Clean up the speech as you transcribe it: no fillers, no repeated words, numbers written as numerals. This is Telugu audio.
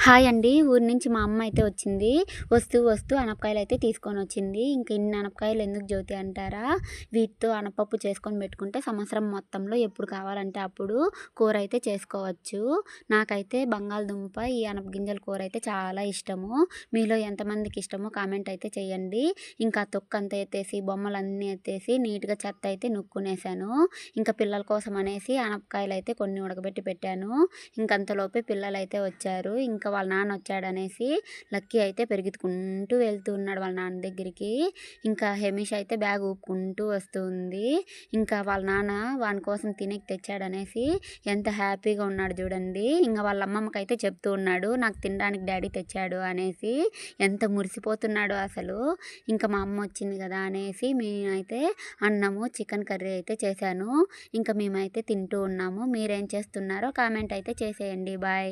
హాయ్ అండి. ఊరు నుంచి మా అమ్మ అయితే వచ్చింది. వస్తూ అనపకాయలయితే తీసుకొనొచ్చింది. ఇంక ఇన్ని అనపకాయలు ఎందుకు జ్యోతి అంటారా? వీటితో అనపప్పు చేసుకొని పెట్టుకుంటే సంవత్సరం మొత్తంలో ఎప్పుడు కావాలంటే అప్పుడు కూరైతే చేసుకోవచ్చు. నాకైతే బంగాళదుంప, ఈ అనపగింజల కూరైతే చాలా ఇష్టము. మీలో ఎంతమందికి ఇష్టమో కామెంట్ అయితే చేయండి. ఇంకా తొక్కంతా ఎత్తేసి, బొమ్మలన్నీ ఎత్తేసి నీట్‌గా చెత్త అయితే నుక్కునేసాను. ఇంకా పిల్లల కోసం అనేసి అనపకాయలయితే కొన్ని ఉడకబెట్టి పెట్టాను. ఇంకంతలోపే పిల్లలైతే వచ్చారు. ఇంకా వాళ్ళ నాన్న వచ్చాడనేసి లక్కీ అయితే పెరిగెత్తుకుంటూ వెళ్తూ ఉన్నాడు వాళ్ళ నాన్న దగ్గరికి. ఇంకా హెమీష్ అయితే బ్యాగ్ ఊపుకుంటూ వస్తూ ఉంది. ఇంకా వాళ్ళ నాన్న వాని కోసం తినేకి తెచ్చాడనేసి ఎంత హ్యాపీగా ఉన్నాడు చూడండి. ఇంక వాళ్ళ అమ్మమ్మకైతే చెప్తూ ఉన్నాడు, నాకు తినడానికి డాడీ తెచ్చాడు అనేసి. ఎంత మురిసిపోతున్నాడో అసలు. ఇంకా మా అమ్మ వచ్చింది కదా అనేసి మేమైతే అన్నము, చికెన్ కర్రీ అయితే చేశాను. ఇంకా మేమైతే తింటూ ఉన్నాము. మీరేం చేస్తున్నారో కామెంట్ అయితే చేసేయండి. బాయ్.